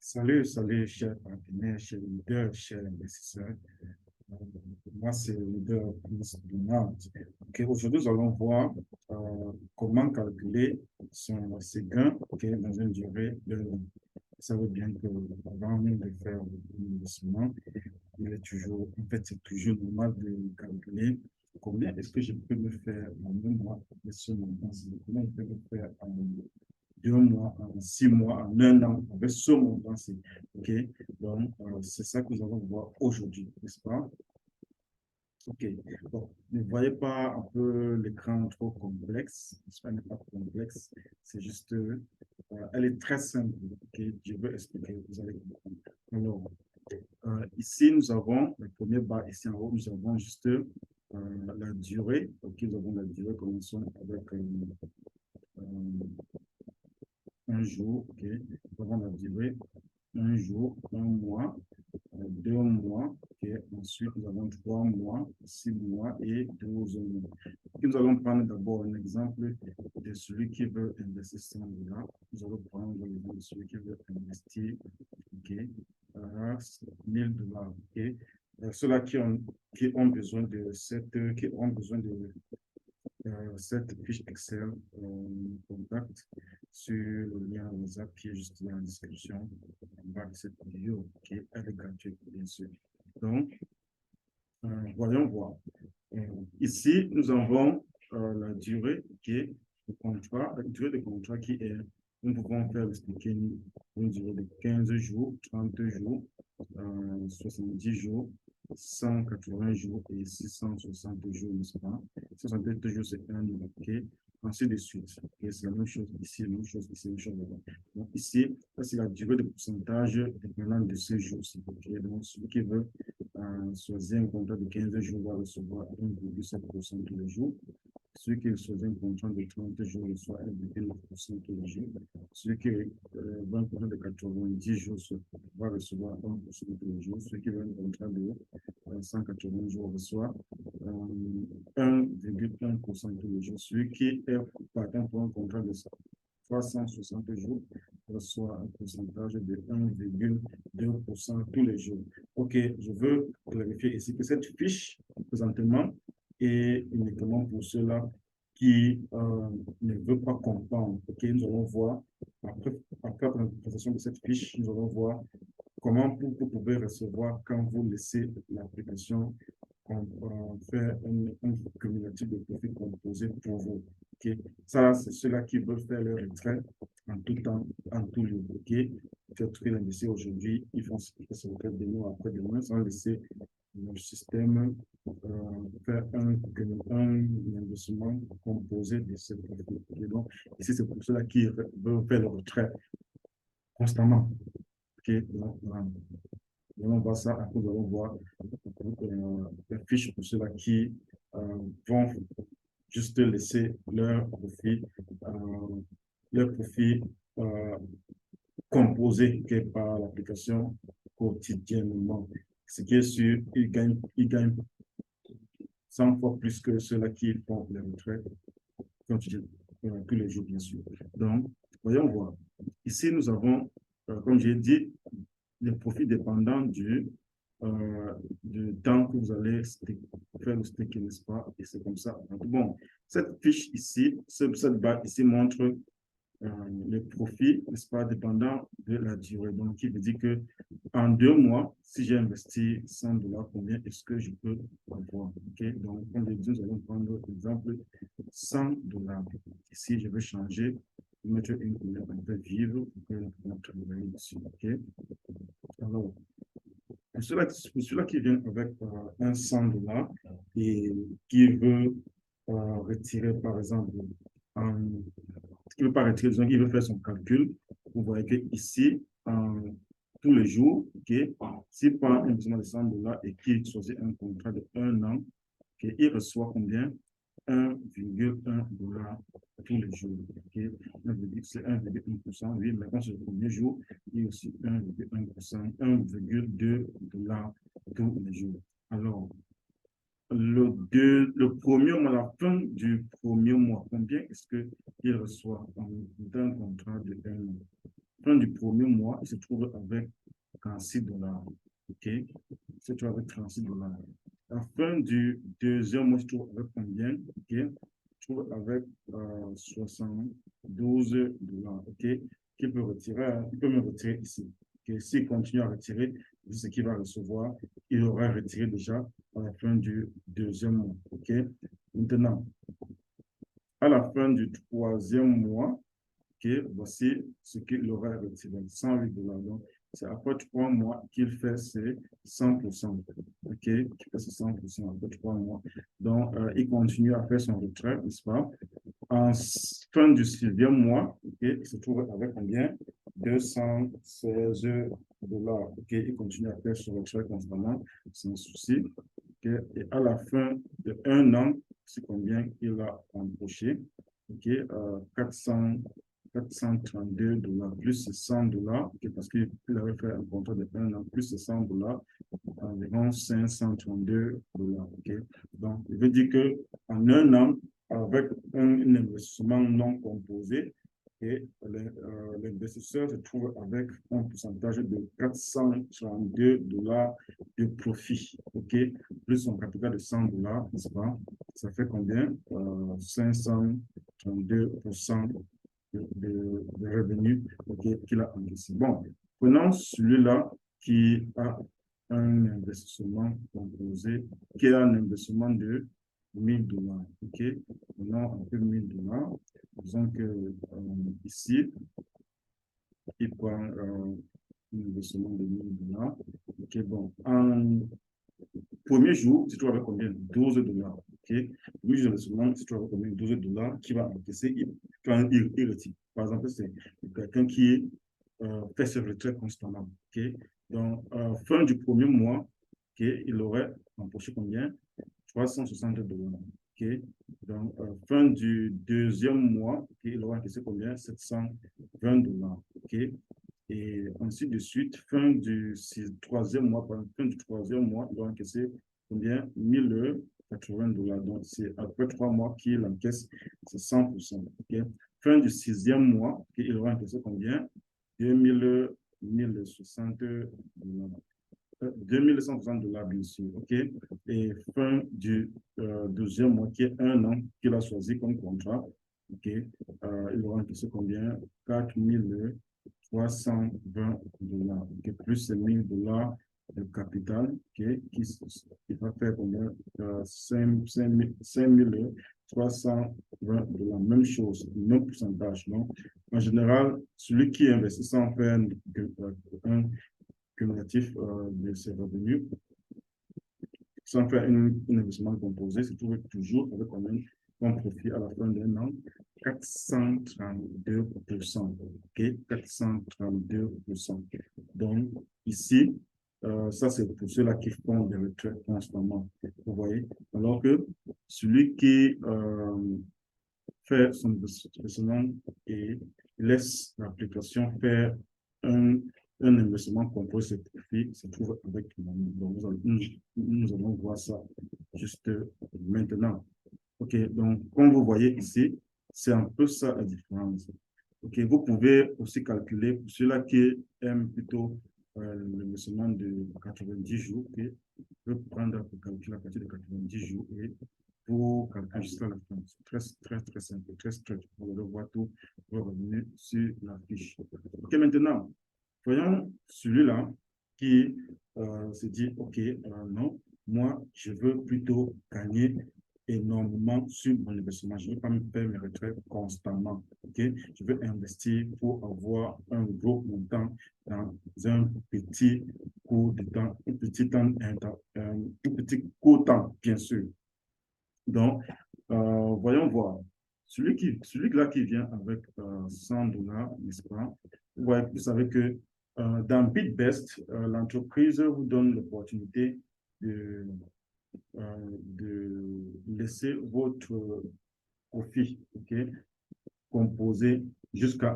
Salut, chers partenaires, chers leaders, chers investisseurs. Euh, Moi, c'est le leader Chris Donald. Aujourd'hui, nous allons voir comment calculer ses gains dans une durée de l'an. Vous savez bien que avant même de faire l'investissement, c'est toujours normal de calculer combien est-ce que je peux me faire en un mois de ce montant, combien je peux me faire en 2 mois, en 6 mois, en un an, avec ce montant-ci. OK? Donc, c'est ça que nous allons voir aujourd'hui, n'est-ce pas? OK. Bon, ne voyez pas un peu l'écran trop complexe. Elle n'est pas complexe. C'est juste, elle est très simple. OK? Je veux expliquer, vous allez comprendre. Alors, ici, nous avons, le premier bas ici en haut, nous avons juste la durée. OK, nous avons la durée. Commençons avec euh, un jour. OK, nous avons la durée. Un jour, un mois, 2 mois. OK, ensuite, nous avons 3 mois, 6 mois et 12 mois. OK, nous allons prendre d'abord un exemple de celui qui veut investir 100 $. Nous allons prendre l'exemple de celui qui veut investir, OK, 1000 $. OK. Ceux-là qui ont besoin de cette fiche Excel, contact sur le lien WhatsApp qui est juste dans la description en bas de cette vidéo, qui est gratuite, bien sûr. Donc, voyons voir. Ici, nous avons la durée qui est le contrat, la durée de contrat qui est, nous pouvons faire expliquer une durée de 15 jours, 30 jours, 70 jours, 180 jours et 660 jours, n'est-ce pas? 67 jours, c'est un an, OK? Ainsi de suite. Okay? C'est la même chose ici, la même chose ici, la même chose là-bas. Donc ici, ça c'est la durée de pourcentage dépendant de ces jours-ci. Okay? Donc celui qui veut choisir un contrat de 15 jours va recevoir 1,7% tous les jours. Celui qui choisit un contrat de 30 jours reçoit 1,9% tous les jours. Celui qui veut un contrat de 90 jours va recevoir 1% tous les jours. Celui qui veut un contrat de 180 jours reçoit 1,1% tous les jours. Celui qui est partant pour un contrat de 360 jours reçoit un pourcentage de 1,2% tous les jours. OK, je veux clarifier ici que cette fiche, présentement, est uniquement pour ceux-là qui ne veulent pas comprendre. OK, nous allons voir, après la présentation de cette fiche, nous allons voir comment vous pouvez recevoir quand vous laissez l'application faire un cumulatif de profit composé pour vous. OK, ça, c'est ceux-là qui veulent faire leur retrait en tout temps, en tout lieu. OK, peut-être qu'ils investissent aujourd'hui, ils font ce retrait demain après-demain sans laisser le système faire un investissement composé de ces profits. Et donc, ici, c'est pour ceux-là qui veulent faire le retrait constamment. OK, donc, nous allons voir ça, après nous allons voir la fiche pour ceux-là qui vont juste laisser leur profit euh, composé par l'application quotidiennement. Ce qui est sûr, ils gagnent 100 fois plus que ceux-là qui font les retraites quotidiennement, tous les jours, bien sûr. Donc, voyons voir. Ici, nous avons, comme j'ai dit, les profits dépendants du temps que vous allez faire le staking, n'est-ce pas? Et c'est comme ça. Donc, bon, cette fiche ici, cette barre ici montre les profits, n'est-ce pas, dépendant de la durée. Donc, qui veut dire que en 2 mois, si j'ai investi 100 $, combien est-ce que je peux avoir? OK? Donc, comme je dis, nous allons prendre l'exemple 100 $. Ici, je vais changer, mettre une couleur un peu vive pour que nous puissions travailler dessus. OK? Alors, pour ceux-là qui viennent avec un 100 $ et qui veut retirer, par exemple, un, qui ne veut pas retirer, disons, qui veut faire son calcul, vous voyez que ici, tous les jours, okay, s'il prend un besoin de 100 $ et qu'il choisit un contrat de 1 an, okay, il reçoit combien? 1,1 $ tous les jours. Okay? C'est 1,1%. Oui, maintenant, sur le premier jour, il y a aussi 1,1%, 1,2 $ tous les jours. Alors, le premier mois, la fin du premier mois, combien est-ce qu'il reçoit d'un contrat de 1 an? fin du premier mois, il se trouve avec 36 $. OK? Il se trouve avec 36 $. À la fin du deuxième mois, il se trouve avec combien? OK? Il se trouve avec 72 $. OK? Qu'il peut retirer, hein? Il peut me retirer ici. Okay? S'il continue à retirer, ce qu'il va recevoir, il aura retiré déjà à la fin du deuxième mois. OK? Maintenant, à la fin du troisième mois, okay, voici ce qu'il aura retiré, 108 $. Donc, c'est après 3 mois qu'il fait ses 100%. OK? Qu'il fait ses 100% après 3 mois. Donc, il continue à faire son retrait, n'est-ce pas? En fin du sixième mois, okay, il se trouve avec combien? 216 $. OK? Il continue à faire son retrait constamment, sans souci. Okay? Et à la fin de 1 an, c'est combien il a empoché? OK? 432 $, plus 100 $, okay, parce qu'il avait fait un contrat de 1 an, plus 100 $, environ 532 $. Okay? Donc, il veut dire qu'en 1 an, avec un investissement non composé, et l'investisseur se trouve avec un pourcentage de 432 $ de profit, OK? Plus son capital de 100 $, n'est-ce pas? Ça fait combien? 532% de revenus, okay, qu'il a encaissé. Bon, prenons celui-là qui a un investissement composé, qui a un investissement de 1000 $. OK? Prenons un peu 1000 $. Disons que ici, il prend un investissement de 1000 $. OK, bon. En premier jour, tu trouves avec combien? 12 $. OK? Premier jour d'investissement, tu trouves avec combien? 12 $, qui va encaisser quand il retire. Par exemple, c'est quelqu'un qui fait ses retraits constamment. OK? Donc, fin du premier mois, OK, il aurait empoché combien? 360 $. OK? Donc, fin du deuxième mois, okay, il aura encaissé combien? 720 $. OK? Et ainsi de suite, fin du troisième mois, fin du troisième mois, il aura encaissé combien? 1080 $. Donc, c'est après 3 mois qu'il encaisse, c'est 100%. OK? Fin du sixième mois, okay, il aura encaissé combien? 1060 $. 2160 $, bien sûr, OK? Et fin du deuxième mois, qui est 1 an, qu'il a choisi comme contrat, OK? Il aura encaissé combien? 4320 $, OK? Plus ces 1000 $ de capital, OK? Qui va faire combien? 5320 $. Même chose, même pourcentage, non? En général, celui qui investit sans faire un cumulatif de ses revenus, sans faire un investissement composé, se trouve toujours avec combien un profit à la fin d'un an? 432%. OK? 432%. Donc, ici, ça, c'est pour ceux-là qui font des retraites constamment. Vous voyez? Alors que celui qui fait son investissement et laisse l'application faire un investissement composé ses profits, se trouve avec donc nous allons voir ça juste maintenant. OK, donc comme vous voyez ici, c'est un peu ça la différence. OK, vous pouvez aussi calculer pour ceux-là qui aiment plutôt l'investissement de 90 jours, okay, vous pouvez prendre pour calculer à partir de 90 jours et vous calculez jusqu'à la fin. C'est très simple, très strict. Vous allez voir tout vos revenus sur la fiche. OK, maintenant, voyons celui-là qui se dit, OK, non, moi, je veux plutôt gagner énormément sur mon investissement. Je ne veux pas me faire mes retraits constamment. Okay? Je veux investir pour avoir un gros montant dans un petit court de temps, un petit court temps, bien sûr. Donc, voyons voir. Celui-là qui vient avec 100 $, n'est-ce pas? Ouais, vous savez que dans BitBest, l'entreprise vous donne l'opportunité de laisser votre profit, okay, composé jusqu'à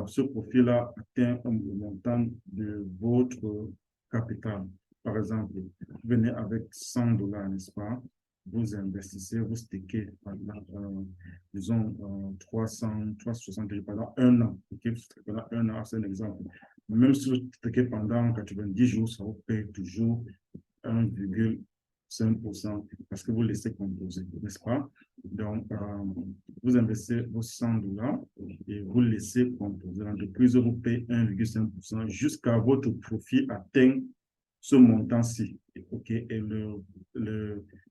ce profit-là atteint un montant de votre capital. Par exemple, vous venez avec 100 $, n'est-ce pas? vous investissez, vous stickez pendant, disons, 360 jours pendant un an. Okay? Pendant un an, c'est un exemple. Même si vous stickez pendant 90 jours, ça vous paye toujours 1,5% parce que vous laissez composer, n'est-ce pas? Donc, vous investissez vos 100 dollars et vous laissez composer. L'entreprise vous paye 1,5% jusqu'à votre profit atteint ce montant-ci. OK? Et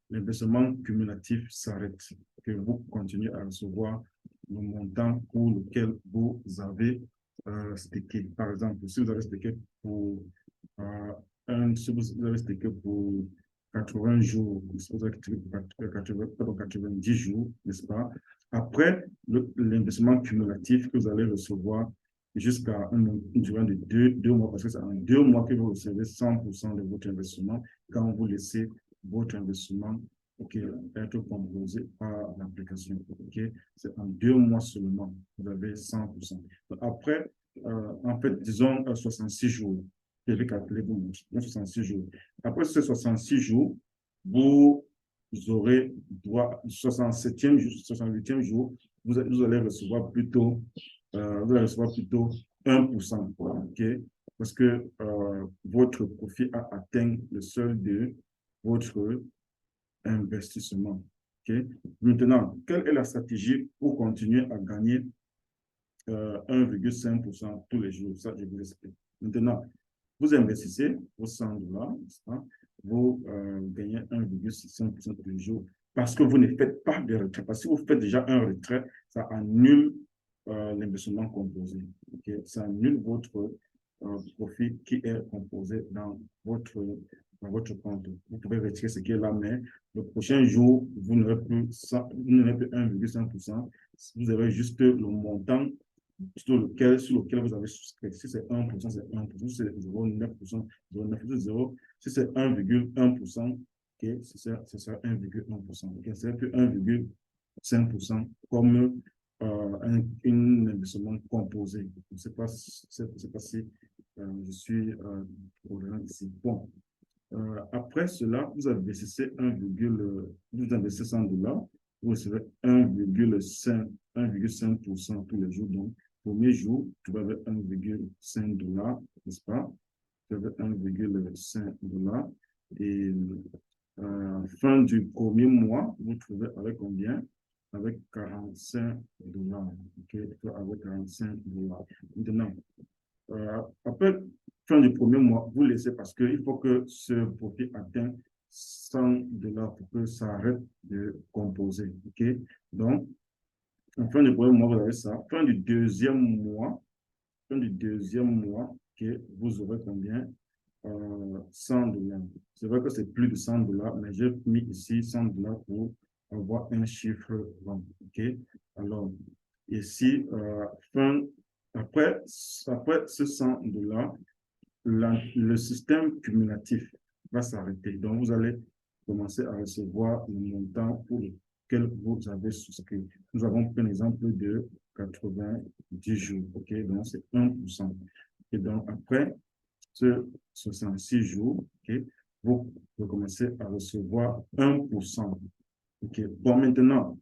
l'investissement cumulatif s'arrête. Que vous continuez à recevoir le montant pour lequel vous avez stacké. Par exemple, si vous avez stacké pour si vous avez stacké pour 80 jours, si vous avez stacké pour 90 jours, n'est-ce pas? Après, l'investissement cumulatif que vous allez recevoir jusqu'à une durée de deux mois, parce que c'est en 2 mois que vous recevez 100% de votre investissement quand vous laissez votre investissement être composé par l'application. C'est en 2 mois seulement, vous avez 100%. Après, en fait, disons 66 jours, calculez-vous, 66 jours. Après ces 66 jours, vous aurez droit, 67e jour, 68e jour, vous allez recevoir plutôt 1%, parce que votre profit a atteint le seuil de votre investissement. Maintenant, quelle est la stratégie pour continuer à gagner 1,5% tous les jours? Ça, je vous explique. Maintenant, vous investissez vos 100 dollars, vous gagnez 1,5% tous les jours parce que vous ne faites pas de retrait. Parce que si vous faites déjà un retrait, ça annule l'investissement composé. Ça annule votre profit qui est composé dans votre compte. Vous pouvez retirer ce qui est là, mais le prochain jour, vous n'aurez plus 1,5%. Vous avez juste le montant sur lequel vous avez souscrit. Si c'est 1%, c'est 1%. Si c'est 0,9%, 0,9%. Si c'est 1,1%, ce sera 1,1%. C'est plus 1,5% comme un investissement composé. Je ne sais pas si je suis au ici. Bon. Après cela, vous investissez vous investissez 100 dollars, vous recevez 1,5% tous les jours. Donc, premier jour, vous avez 1,5 dollars, n'est-ce pas? Vous avez 1,5 dollars. Et fin du premier mois, vous trouvez avec combien? Avec 45 dollars. Avec 45 dollars. Maintenant, après fin du premier mois, vous laissez parce qu'il faut que ce profit atteigne 100 dollars pour que ça arrête de composer. Donc, en fin du premier mois, vous avez ça. Fin du deuxième mois, vous aurez combien? 100 dollars. C'est vrai que c'est plus de 100 dollars, mais j'ai mis ici 100 dollars pour avoir un chiffre rond. Alors, ici, après ce 100 dollars, le système cumulatif va s'arrêter. Donc, vous allez commencer à recevoir le montant pour lequel vous avez souscrit. Nous avons pris un exemple de 90 jours. Donc, c'est 1%. Et donc, après ce 66 jours, vous commencez à recevoir 1%. Bon, maintenant,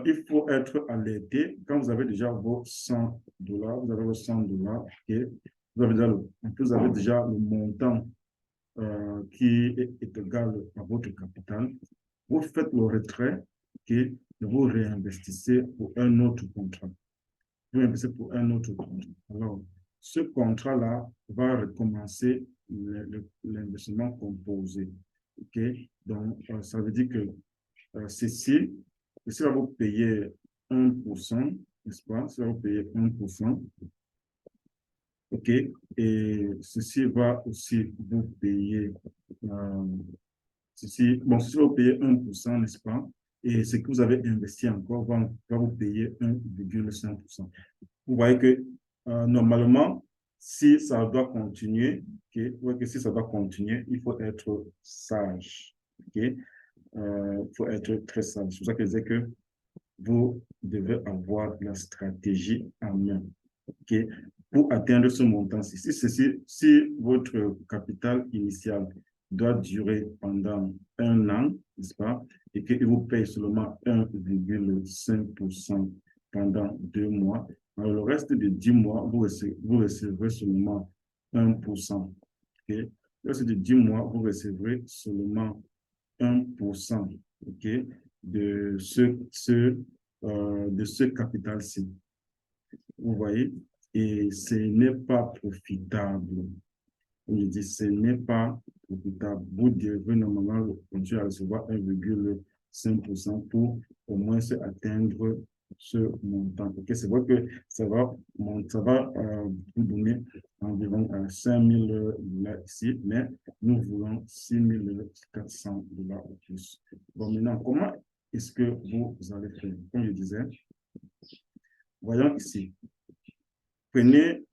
il faut être alerté quand vous avez déjà vos 100 dollars, vous avez vos 100 dollars, vous avez déjà le montant qui est égal à votre capital. Vous faites le retrait et vous réinvestissez pour un autre contrat. Vous investissez pour un autre contrat. Alors, ce contrat-là va recommencer l'investissement composé. Donc, ça veut dire que ceci va vous payer 1%, n'est-ce pas? Ça va vous payer 1%. Et ceci va aussi vous payer, ceci va vous payer 1%, n'est-ce pas? Et ce que vous avez investi encore va vous payer 1,5%. Vous voyez que normalement, si ça doit continuer, si ça doit continuer, il faut être sage. Il faut être très sage. C'est pour ça que je disais que vous devez avoir la stratégie en main. Pour atteindre ce montant-ci. Si votre capital initial doit durer pendant un an, n'est-ce pas? et qu'il vous paye seulement 1,5% pendant 2 mois, alors le reste de 10 mois, vous recevrez seulement 1%. Okay? Le reste de 10 mois, vous recevrez seulement 1%, okay, de ce capital-ci. Vous voyez? Et ce n'est pas profitable. Je dis, ce n'est pas profitable. Vous devez normalement continuer à recevoir 1,5% pour au moins atteindre ce montant. Okay? C'est vrai que ça va vous donner environ 5 000 $ ici, mais nous voulons 6 400 $ de plus. Bon, maintenant, comment est-ce que vous allez faire? Comme je disais, voyons ici. Prenez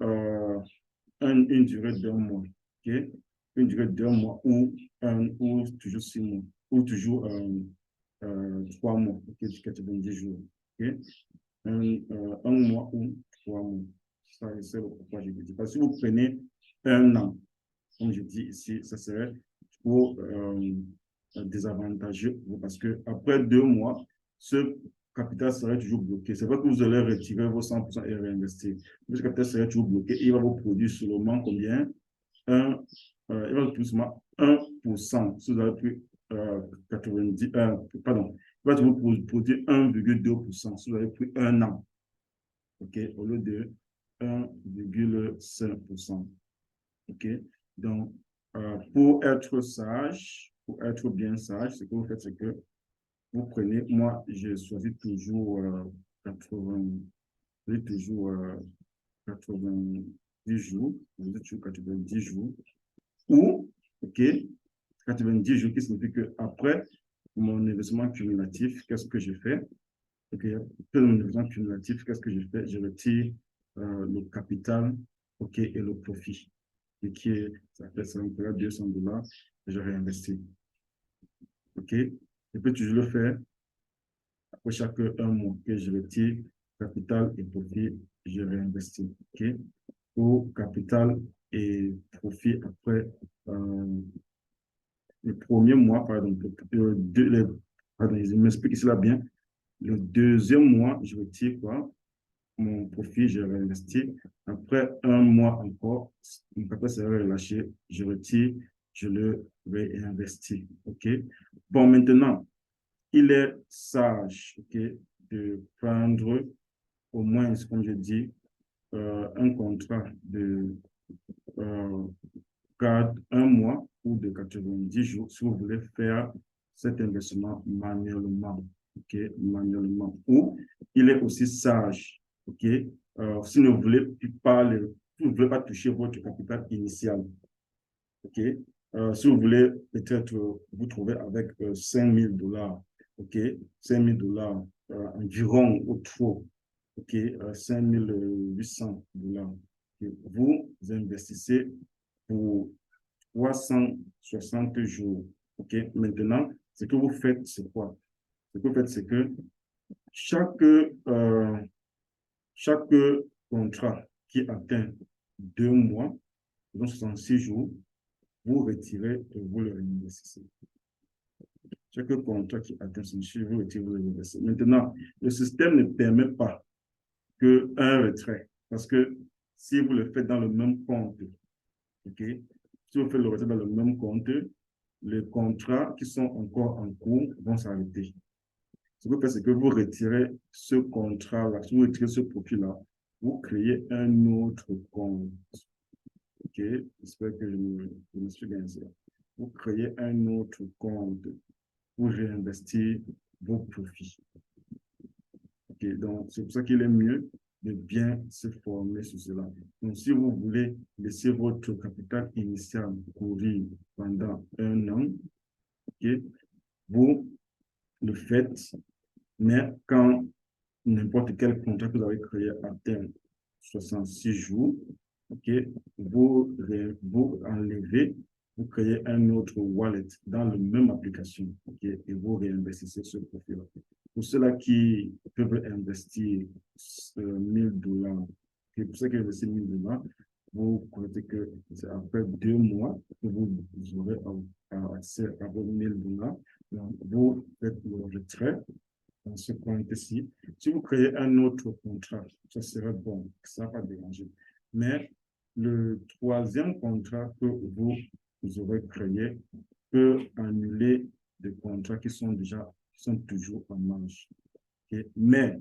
une durée d'un mois, okay? Une durée d'un mois ou toujours 6 mois, ou toujours 3 mois, okay? 90 jours. Okay? Un mois ou 3 mois. Ça, c'est pourquoi je dis. Parce que si vous prenez un an, comme je dis ici, ça serait trop désavantageux parce que après 2 mois, ce capital serait toujours bloqué. C'est vrai que vous allez retirer vos 100% et réinvestir. Mais ce capital serait toujours bloqué. Il va vous produire seulement combien? Il va vous produire seulement 1%. Si vous avez pris 90, pardon, il va vous produire 1,2% si vous avez pris un an. OK, au lieu de 1,5%. OK, donc pour être sage, pour être bien sage, ce que vous faites, c'est que vous prenez, moi, je choisis toujours 80, toujours 90 jours, vous êtes toujours 90 jours, ou, OK, 90 jours, qui signifie qu'après mon investissement cumulatif, qu'est-ce que je fais? OK, après mon investissement cumulatif, qu'est-ce que je fais? Je retire le capital, OK, et le profit. Et qui est, ça me fera 200 $, et je réinvestis. OK? Je peux toujours le faire après chaque un mois que je retire capital et profit, je réinvestis. OK? Pour capital et profit après le premier mois, pardon, pardon, je m'explique cela bien. Le deuxième mois, je retire quoi? Mon profit, je réinvestis. Après un mois encore, mon capital sera relâché, je retire, je le réinvestis. OK? Bon, maintenant, il est sage, OK, de prendre au moins, comme je dis, un contrat de euh, un mois ou de 90 jours si vous voulez faire cet investissement manuellement. OK, manuellement. Ou il est aussi sage, OK, si vous ne voulez pas, vous ne voulez pas toucher votre capital initial, OK, si vous voulez peut-être vous trouver avec 5 000 $, OK, 5 000 $ environ au trop, OK, 5 800 $. Okay. Vous investissez pour 360 jours. OK, maintenant, ce que vous faites, c'est quoi? Ce que vous faites, c'est que chaque, chaque contrat qui atteint 2 mois, donc 66 jours, vous retirez et vous le réinvestissez. Chaque contrat qui atteint 66 jours, vous retirez et vous le réinvestissez. Maintenant, le système ne permet pas qu'un retrait, parce que si vous le faites dans le même compte, OK, si vous faites le retrait dans le même compte, les contrats qui sont encore en cours vont s'arrêter. Ce que vous faites, c'est que vous retirez ce contrat-là, si vous retirez ce profil-là, vous créez un autre compte. OK, j'espère que je me suis bien sûr. Vous créez un autre compte pour réinvestir vos profits. OK, donc c'est pour ça qu'il est mieux de bien se former sur cela. Donc, si vous voulez laisser votre capital initial courir pendant un an, OK, vous le faites, mais quand n'importe quel contrat que vous avez créé atteint 66 jours, OK, vous enlevez, vous créez un autre wallet dans la même application, OK, et vous réinvestissez ce profil-là. Pour ceux-là qui peuvent investir 1000 $, et pour ceux qui investissent 1000 $, vous comptez que c'est après 2 mois que vous aurez accès à vos 1000 $. Donc, vous faites le retrait dans ce compte-ci. Si vous créez un autre contrat, ça serait bon, ça va pas déranger. Mais le troisième contrat que vous aurez créé peut annuler des contrats qui sont toujours en marche. Okay? Mais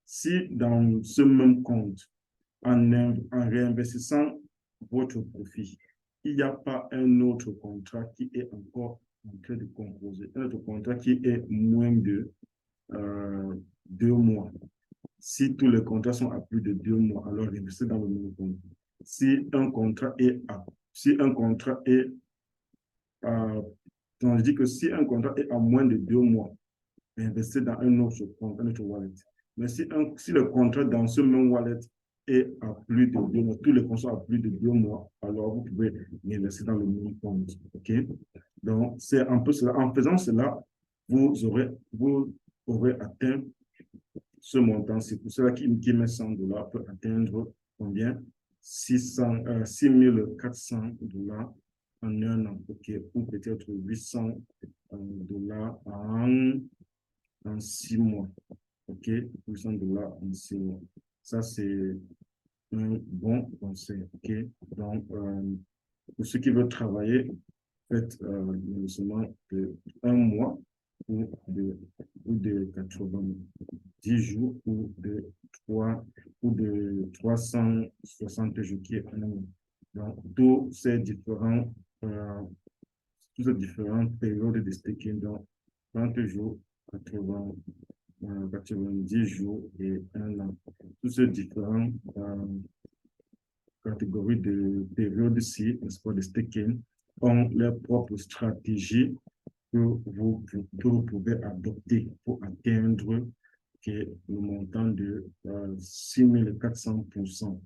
si dans ce même compte, en réinvestissant votre profit, il n'y a pas un autre contrat qui est encore en train de composer, un autre contrat qui est moins de 2 mois. Si tous les contrats sont à plus de 2 mois, alors investissez dans le même compte. Si un contrat est donc je dis que si un contrat est à moins de 2 mois, investissez dans un autre compte, un autre wallet. Mais si le contrat dans ce même wallet est à plus de 2 mois, tous les contrats sont à plus de 2 mois, alors vous pouvez investir dans le même compte. OK? Donc, c'est un peu cela. En faisant cela, vous aurez atteint ce montant. C'est pour cela qui met $100 peut atteindre combien? 6 400 $ en un an, OK, ou peut-être $800 en 6 mois, OK, $800 en 6 mois. Ça, c'est un bon conseil, OK. Donc, pour ceux qui veulent travailler, faites seulement de 1 mois ou de 90 jours ou de 360 jours qui est un mois. Donc, euh, toutes ces différentes périodes de staking, donc 30 jours, 80, 90 jours et un an. Toutes ces différentes catégories de périodes-ci, n'est-ce pas, de staking, ont leur propre stratégie que vous pouvez adopter pour atteindre le montant de 6400%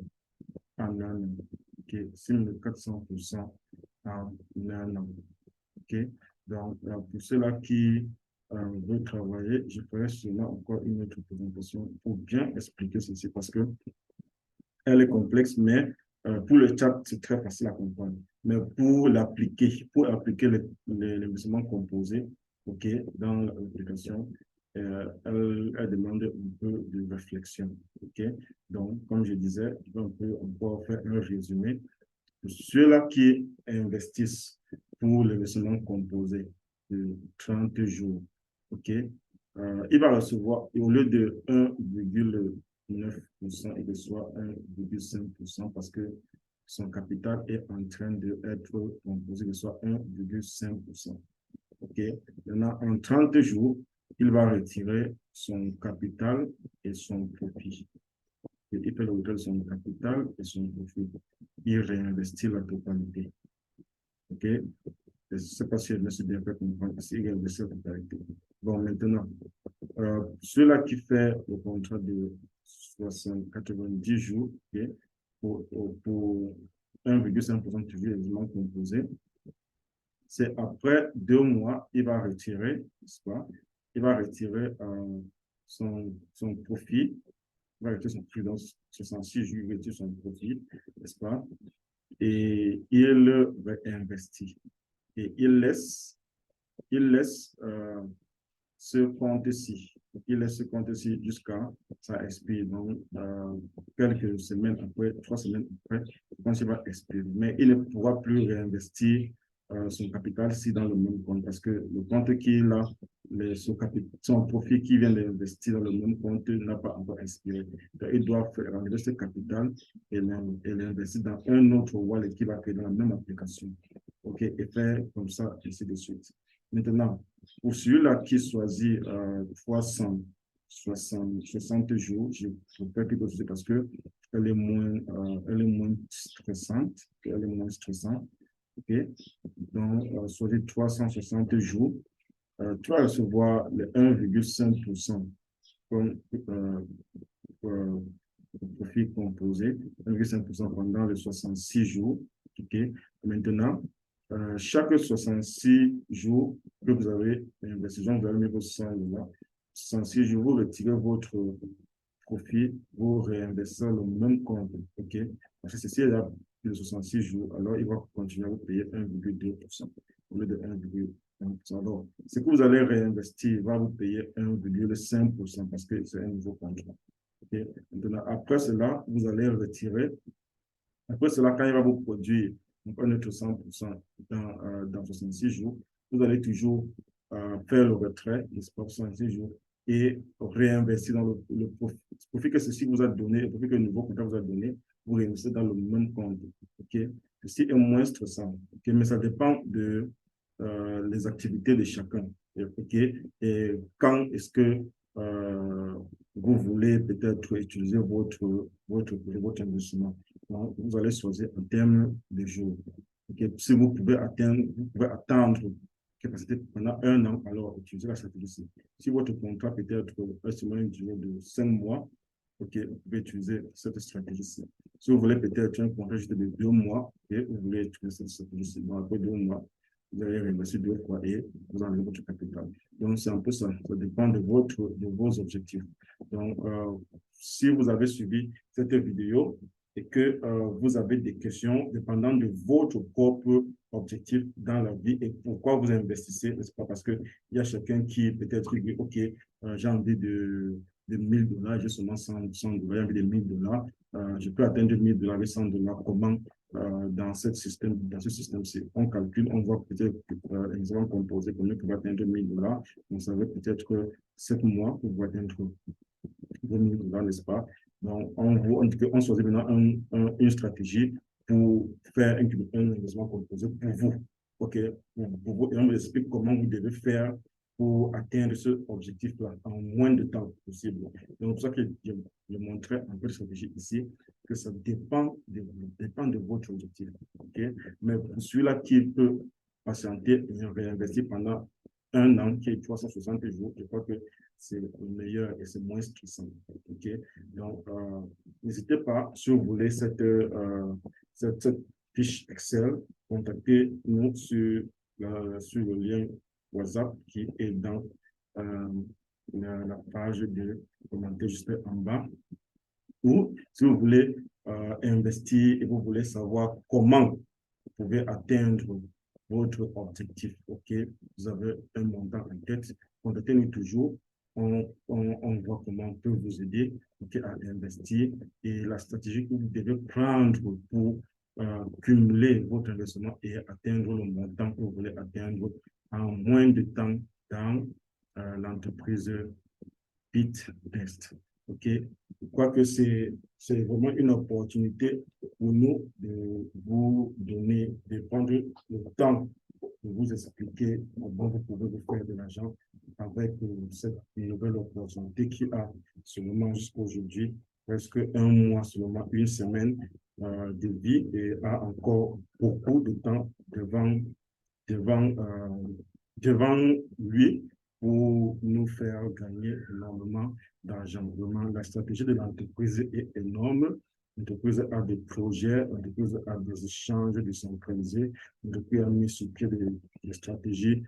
en un an. Okay? 6400% en un an. Okay? Donc, pour ceux-là qui veulent travailler, je ferai sûrement encore une autre présentation pour bien expliquer ceci parce que elle est complexe, mais pour le chat, c'est très facile à comprendre. Mais pour appliquer les mouvements composés, OK, dans l'application, elle demande un peu de réflexion. OK? Donc, comme je disais, on peut faire un résumé. Ceux-là qui investissent pour l'investissement composé de 30 jours, OK, il va recevoir, au lieu de 1,9%, il reçoit 1,5% parce que son capital est en train d'être composé, il reçoit 1,5%. OK, maintenant, en 30 jours, il va retirer son capital et son profit. Il peut retirer son capital et son profit. Il réinvestit la totalité. OK? Je ne sais pas si je me suis bien fait comprendre. Il réinvestit la totalité. Bon, maintenant, celui-là qui fait le contrat de 90 jours, okay, pour 1,5% de éléments composé, c'est après 2 mois, il va retirer, n'est-ce pas? Il va retirer son profit, il va retirer son profit dans 66 jours, il retire son profit, n'est-ce pas? Et il réinvestit. Et il laisse ce compte-ci. Il laisse ce compte-ci jusqu'à ça expire. Donc, quelques semaines après, 3 semaines après, quand il va expirer. Mais il ne pourra plus réinvestir son capital si dans le même compte parce que le compte qu'il a, son profit qui vient d'investir dans le même compte n'a pas encore expiré. Donc, il doit enlever ce capital et l'investir dans un autre wallet qui va créer dans la même application. OK, et faire comme ça, ainsi de suite. Maintenant, pour celui-là qui choisit 360 jours, je préfère plutôt parce que elle est moins stressante. Elle est moins stressante. OK? Donc, choisit 360 jours. Tu vas recevoir le 1,5% comme profit composé, 1,5% pendant les 66 jours. OK? Maintenant, chaque 66 jours que vous avez investi, vous avez mis vos 100 $, 66 jours, vous retirez votre profit, vous réinvestissez le même compte. OK? Parce que si il y a plus de 66 jours, alors il va continuer à vous payer 1,2% au lieu de 1,5%. Alors, ce que vous allez réinvestir va vous payer 1,5% parce que c'est un nouveau contrat. Okay? Maintenant, après cela, vous allez retirer. Après cela, quand il va vous produire un autre 100% dans 66 jours, vous allez toujours faire le retrait de 66 jours et réinvestir dans le profit que ceci vous a donné, le profit que le nouveau contrat vous a donné, vous réinvestissez dans le même compte. Okay? Ceci est moins stressant, okay? Mais ça dépend de les activités de chacun. Okay? Et quand est-ce que vous voulez peut-être utiliser votre investissement? Donc, vous allez choisir en termes de jours. Okay? Si vous pouvez attendre capacité pendant 1 an, alors utilisez la stratégie. Si votre contrat peut être seulement une durée de 5 mois, ok, vous pouvez utiliser cette stratégie-ci. Si vous voulez peut-être un contrat juste de 2 mois, et vous voulez utiliser cette stratégie-ci. Donc, après 2 mois, vous allez réinvestir 2 fois et vous enlevez votre capital. Donc, c'est un peu ça. Ça dépend de vos objectifs. Donc, si vous avez suivi cette vidéo et que vous avez des questions dépendant de votre propre objectif dans la vie et pourquoi vous investissez, n'est-ce pas? Parce qu'il y a chacun qui peut-être dit, OK, j'ai envie de 1000 $, j'ai seulement 100 $, j'ai envie de 1000 $, je peux atteindre 1000 $ avec 100 $, comment dans ce système-ci, on calcule, on voit peut-être exemple composé, combien vous pouvez atteindre 1000 $, donc ça veut peut-être 7 mois pour vous atteindre 2000 $, n'est-ce pas? Donc, on choisit maintenant une stratégie pour faire un investissement composé pour vous. OK? Pour vous, et on vous explique comment vous devez faire pour atteindre ce objectif-là en moins de temps possible. Donc, c'est pour ça que je montrais un peu de stratégie ici, que ça dépend de votre objectif. OK? Mais pour celui-là qui peut patienter et réinvestir pendant 1 an, qui est 360 jours, je crois que c'est le meilleur et c'est moins stressant. OK? Donc, n'hésitez pas, si vous voulez cette fiche Excel, contactez-nous sur le lien WhatsApp qui est dans la page de commentaires juste en bas. Ou si vous voulez investir et vous voulez savoir comment vous pouvez atteindre votre objectif, OK? Vous avez un montant en tête, contactez-nous toujours. On voit comment on peut vous aider, okay, à investir et la stratégie que vous devez prendre pour cumuler votre investissement et atteindre le montant que vous voulez atteindre en moins de temps dans l'entreprise BitBest. OK? Je crois que c'est vraiment une opportunité pour nous de vous donner, de prendre le temps de vous expliquer comment vous pouvez vous faire de l'argent avec cette nouvelle opportunité qui a seulement jusqu'à aujourd'hui presque 1 mois, seulement une semaine de vie et a encore beaucoup de temps devant, devant lui pour nous faire gagner énormément d'argent. Vraiment, la stratégie de l'entreprise est énorme. L'entreprise a des projets, l'entreprise a des échanges décentralisés, l'entreprise a mis sur pied des stratégies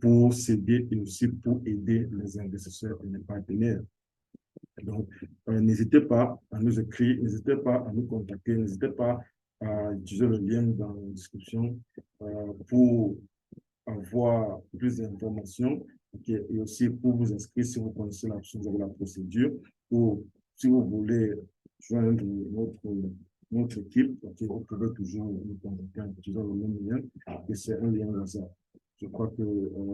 pour s'aider et aussi pour aider les investisseurs et les partenaires. Donc, n'hésitez pas à nous écrire, n'hésitez pas à nous contacter, n'hésitez pas à utiliser le lien dans la description pour avoir plus d'informations, okay, et aussi pour vous inscrire si vous connaissez la procédure ou si vous voulez joindre notre équipe, okay, vous pouvez toujours nous contacter en utilisant le même lien et c'est un lien WhatsApp. Je crois que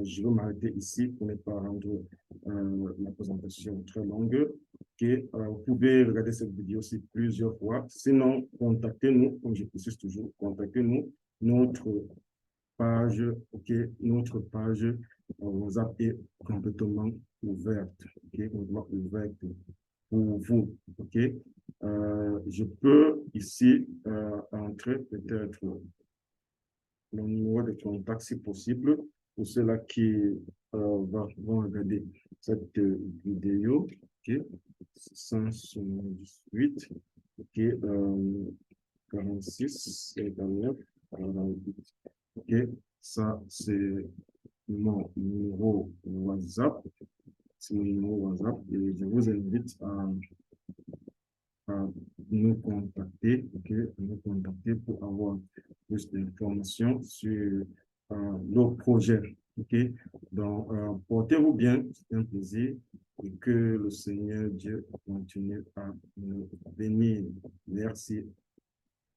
je vais m'arrêter ici pour ne pas rendre la présentation très longue. Okay, vous pouvez regarder cette vidéo aussi plusieurs fois. Sinon, contactez-nous, comme je précise toujours, contactez-nous. Notre page WhatsApp est complètement ouverte, okay, complètement ouverte pour vous, ok. Je peux ici entrer peut-être mon numéro de contact si possible pour ceux-là qui vont regarder cette vidéo, ok, 178, ok, 46, 59, 48. OK, ça, c'est mon numéro WhatsApp. C'est mon numéro WhatsApp et je vous invite à nous contacter, OK, à nous contacter pour avoir plus d'informations sur nos projets. OK? Donc, portez-vous bien, c'est un plaisir et que le Seigneur Dieu continue à nous bénir. Merci.